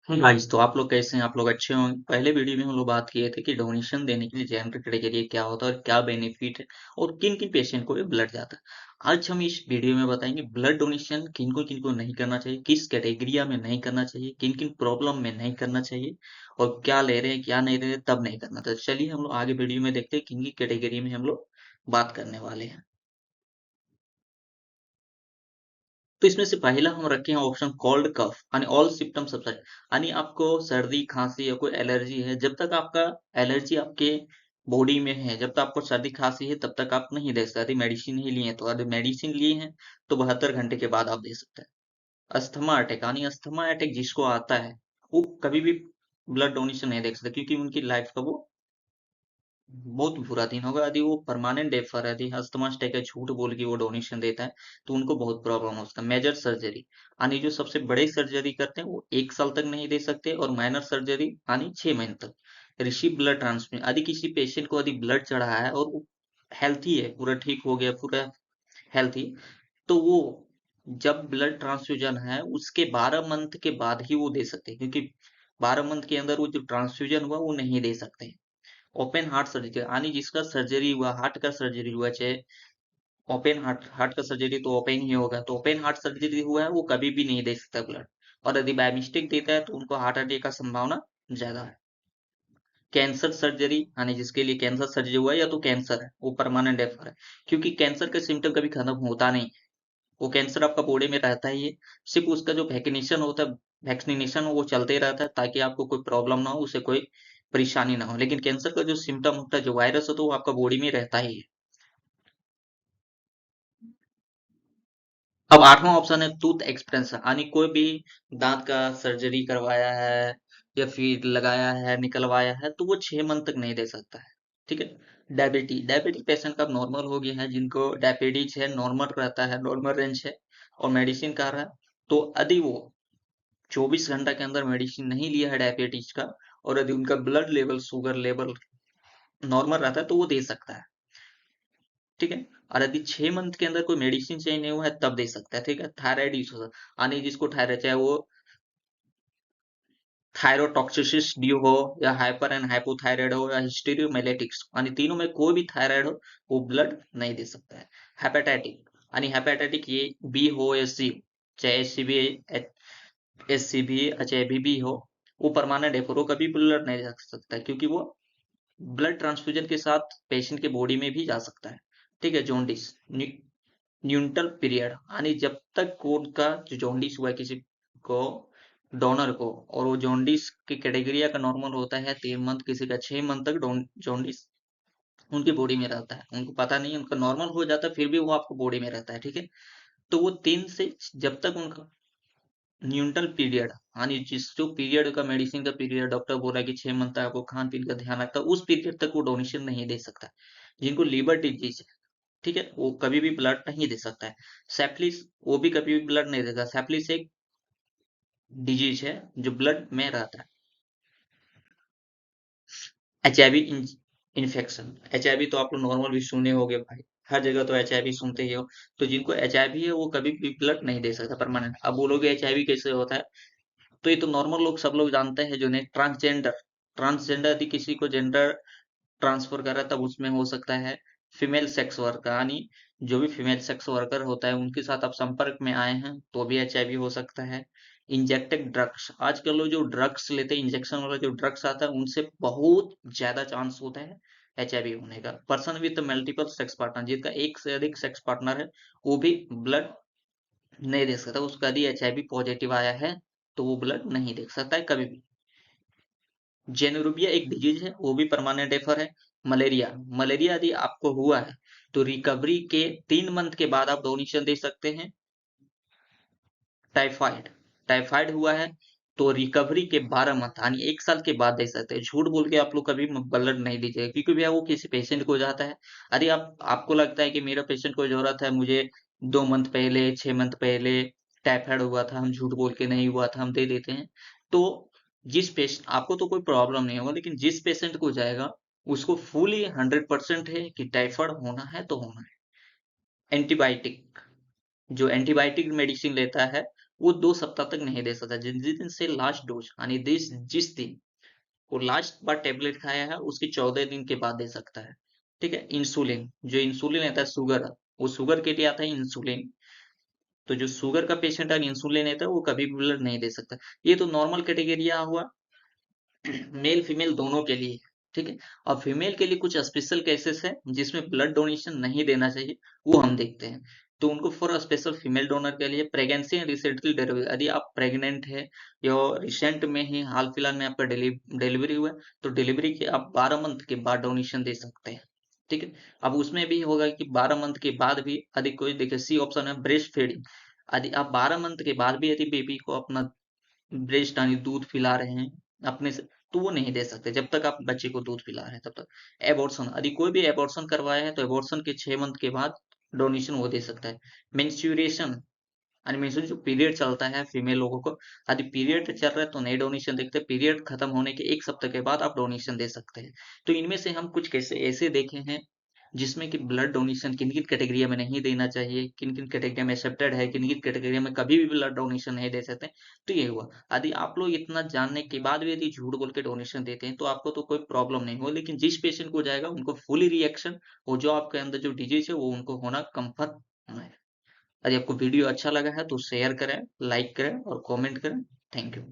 Guys, तो आप लोग कैसे हैं? आप लोग अच्छे होंगे। पहले वीडियो में हम लोग बात किए थे कि डोनेशन देने के लिए जेनर क्राइटेरिया क्या होता है और क्या बेनिफिट है और किन किन पेशेंट को ये ब्लड जाता है। आज हम इस वीडियो में बताएंगे ब्लड डोनेशन किन को नहीं करना चाहिए, किस कैटेगरिया में नहीं करना चाहिए, किन किन प्रॉब्लम में नहीं करना चाहिए और क्या ले रहे हैं क्या नहीं ले रहे तब नहीं करना। तो चलिए हम लोग आगे वीडियो में देखते हैं किन की कैटेगरी में हम लोग बात करने वाले हैं। तो इसमें से पहला हम रखे हैं ऑप्शन कोल्ड कफ यानी ऑल सिम्टम सबसाइड, यानी आपको सर्दी खांसी या कोई एलर्जी है, जब तक आपका एलर्जी आपके बॉडी में है, जब तक आपको सर्दी खांसी है तब तक आप नहीं दे सकते। यदि मेडिसिन ही लिए हैं तो, यदि मेडिसिन लिए हैं तो 72 घंटे के बाद आप दे सकते हैं। अस्थमा अटैक यानी अस्थमा अटैक जिसको आता है वो कभी भी ब्लड डोनेशन नहीं दे सकते, क्योंकि उनकी लाइफ का वो बहुत बुरा दिन होगा। यदि वो परमानेंट डेफर है, यदि अस्थमा अटैक है, झूठ बोल के वो डोनेशन देता है तो उनको बहुत प्रॉब्लम हो सकता है। मेजर सर्जरी यानी जो सबसे बड़े सर्जरी करते हैं वो 1 साल तक नहीं दे सकते, और माइनर सर्जरी यानी 6 महीने तक। रिसीव ब्लड ट्रांसफ्यूजन यदि किसी पेशेंट को यदि ब्लड चढ़ा है और वो हेल्थी है, पूरा ठीक हो गया, पूरा हेल्थी, तो वो जब ब्लड ट्रांसफ्यूजन है उसके 12 मंथ के बाद ही वो दे सकते हैं, क्योंकि 12 मंथ के अंदर वो जो ट्रांसफ्यूजन हुआ वो नहीं दे सकते। ओपन हार्ट सर्जरी यानी जिसका सर्जरी हुआ, हार्ट का सर्जरी हुआ, चाहे ओपन हार्ट हार्ट का सर्जरी तो ओपन ही होगा, तो ओपन हार्ट सर्जरी हुआ है वो कभी भी नहीं दे सकता ब्लड। और यदि बाय मिस्टेक देता है तो उनको हार्ट अटैक का संभावना ज्यादा है। कैंसर सर्जरी यानी जिसके लिए कैंसर सर्जरी हुआ है या तो कैंसर है, वो परमानेंट डेफर है, क्योंकि कैंसर का सिम्टम कभी खत्म होता नहीं। वो कैंसर आपका बॉडी में रहता ही है, सिर्फ उसका जो वैक्सीनेशन होता है, वैक्सीनेशन वो चलते रहता है ताकि आपको कोई प्रॉब्लम ना हो, उसे कोई परेशानी ना हो। लेकिन कैंसर का जो सिम्टम होता है, जो वायरस होता है, वो आपका बॉडी में रहता ही है। अब आठवां ऑप्शन है टूथ एक्सपेंशन, यानी कोई भी दांत का सर्जरी करवाया है या फिर लगाया है, निकलवाया है, तो वो 6 मंथ तक नहीं दे सकता है। ठीक है। डायबिटीज पेशेंट का नॉर्मल हो गया है, जिनको डायबिटीज है, नॉर्मल रहता है, नॉर्मल रेंज है और मेडिसिन का रहा है, तो यदि वो 24 घंटा के अंदर मेडिसिन नहीं लिया है डायबिटीज का, और यदि उनका blood level, sugar level normal रहता है तो वो दे सकता है। ठीक है। और यदि 6 मंथ के अंदर कोई मेडिसिन चेंज नहीं हुआ है तब दे सकता है। ठीक है। थायराइड इशू यानी जिसको थायराइड, चाहे वो थायरोटॉक्सिसिस ड्यू हो या हाइपर एंड हाइपोथायराइड हो या हिस्टेरियोमेलेटिक्स, यानी तीनों में कोई भी थायराइड हो, वो ब्लड नहीं दे सकता है। हेपेटाइटिक यानी हेपेटाइटिक ये बी हो या सी, चाहे एस सी बी चाहे बी हो, वो परमानेंट है, वो कभी ब्लड नहीं दे सकता है, क्योंकि वो ब्लड ट्रांसफ्यूजन के साथ पेशेंट के बॉडी में भी जा सकता है। ठीक है। जॉन्डिस न्यूनतम पीरियड यानी जब तक उनका जो जॉन्डिस हुआ है किसी को, डोनर को, और वो जॉन्डिस की कैटेगरी का नॉर्मल होता है 3 मंथ, किसी का 6 मंथ तक जॉन्डिस उनकी बॉडी में रहता है, उनको पता नहीं, उनका नॉर्मल हो जाता है फिर भी वो आपको बॉडी में रहता है। ठीक है। तो वो 3 से जब तक उनका न्यूनतम पीरियड यानी जिस जो पीरियड का मेडिसिन का पीरियड डॉक्टर बोला कि 6 मंथ तक आपको खान पीन का ध्यान रखता है, उस पीरियड तक वो डोनेशन नहीं दे सकता। जिनको लीवर डिजीज है, ठीक है, वो कभी भी ब्लड नहीं दे सकता है। सेप्लिस वो भी कभी भी ब्लड नहीं देगा। सेप्लिस एक डिजीज है जो ब्लड में रहता है। एचआईवी इन्फेक्शन, एचआईवी तो आप लोग नॉर्मल भी सुने होगे भाई, हर जगह तो एचआईवी सुनते ही हो। तो जिनको एचआईवी है वो कभी भी ब्लड नहीं दे सकता परमानेंट। अब बोलोगे एचआईवी कैसे होता है, तो ये तो नॉर्मल लोग सब लोग जानते हैं, जो नहीं ट्रांसजेंडर, ट्रांसजेंडर यदि किसी को जेंडर ट्रांसफर कर रहा है तब उसमें हो सकता है। फीमेल सेक्स वर्कर यानी जो भी फीमेल सेक्स वर्कर होता है उनके साथ आप संपर्क में आए हैं तो भी एचआईवी हो सकता है। इंजेक्टेड ड्रग्स, आजकल लोग जो ड्रग्स लेते हैं, इंजेक्शन वाला जो ड्रग्स आता है, उनसे बहुत ज्यादा चांस होता है एचआईवी होने का। Person with multiple sex partner, जिनका एक से अधिक सेक्स पार्टनर है, वो भी ब्लड नहीं दे सकता। उसका यदि एचआईवी पॉजिटिव आया है तो वो ब्लड नहीं दे सकता है कभी भी। जेनुरुबिया एक डिजीज है, वो भी परमानेंट डेफर है। मलेरिया, मलेरिया यदि आपको हुआ है तो रिकवरी के 3 मंथ के बाद आप डोनेशन दे सकते हैं। टाइफाइड, टाइफाइड हुआ है तो रिकवरी के 12 मंथ यानी 1 साल के बाद दे सकते हैं। झूठ बोल के आप लोग कभी ब्लड नहीं दीजिएगा, क्योंकि भैया वो किसी पेशेंट को जाता है। अरे आपको लगता है कि मेरा पेशेंट को जरूरत है, मुझे 2 मंथ पहले, 6 मंथ पहले टाइफाइड हुआ था, हम झूठ बोल के नहीं हुआ था, हम दे देते हैं। तो जिस पेशेंट आपको तो कोई प्रॉब्लम नहीं होगा, लेकिन जिस पेशेंट को जाएगा उसको फुली 100% है कि टाइफाइड होना है तो होना है। एंटीबायोटिक, जो एंटीबायोटिक मेडिसिन लेता है वो 2 सप्ताह तक नहीं दे सकता। जिस जिस दिन से लास्ट डोज़ यानी जिस जिस दिन वो लास्ट बार टैबलेट खाया है उसके 14 दिन के बाद दे सकता है। ठीक है? इंसुलिन, जो इंसुलिन रहता है शुगर, वो शुगर के लिए आता है इंसुलिन। तो जो शुगर का पेशेंट है इंसुलिन लेता है वो कभी भी ब्लड नहीं दे सकता। ये तो नॉर्मल क्राइटेरिया हुआ मेल फीमेल दोनों के लिए, ठीक है? और फीमेल के लिए कुछ स्पेशल केसेस हैं जिसमें ब्लड डोनेशन नहीं देना चाहिए, वो हम देखते हैं। तो उनको फॉर स्पेशल फीमेल डोनर के लिए प्रेगनेंसी एंड रिसेंटली डिलीवरी, यदि आप प्रेग्नेंट है या रिसेंट में ही हाल-फिलहाल में आपका डिलीवरी हुआ है, तो डिलीवरी के आप 12 मंथ के बाद डोनेशन दे सकते हैं, ठीक है? अब उसमें भी होगा कि 12 मंथ के बाद भी यदि कोई देखिए सी ऑप्शन है ब्रेस्ट फीडिंग, यदि आप 12 मंथ के बाद भी यदि बेबी को अपना ब्रेस्ट यानी दूध पिला रहे हैं अपने से, तो वो नहीं दे सकते जब तक आप बच्चे को दूध पिला रहे हैं तब तक। एबॉर्शन, यदि कोई भी एबॉर्शन करवाया है तो एबॉर्शन के 6 मंथ के बाद डोनेशन वो दे सकता है। मेंस्ट्रुएशन यानी मेंस्ट्रुएशन जो पीरियड चलता है फीमेल लोगों को, यदि पीरियड चल रहा है तो नहीं डोनेशन देखते, पीरियड खत्म होने के 1 सप्ताह के बाद आप डोनेशन दे सकते हैं। तो इनमें से हम कुछ केस ऐसे देखे हैं जिसमें कि ब्लड डोनेशन किन-किन कैटेगरी में नहीं देना चाहिए, किन-किन कैटेगरी में एक्सेप्टेड है, किन-किन कैटेगरी में कभी भी ब्लड डोनेशन नहीं दे सकते। तो ये हुआ। यदि आप लोग इतना जानने के बाद भी यदि झूठ बोल के डोनेशन देते हैं, तो आपको तो कोई प्रॉब्लम नहीं हो, लेकिन जिस पेशेंट को जाएगा उनको फुली रिएक्शन और जो आपके अंदर जो डिजीज़ है वो उनको होना कंफर्म है। यदि आपको वीडियो अच्छा लगा है तो शेयर करें, लाइक करें और कमेंट करें। Thank you.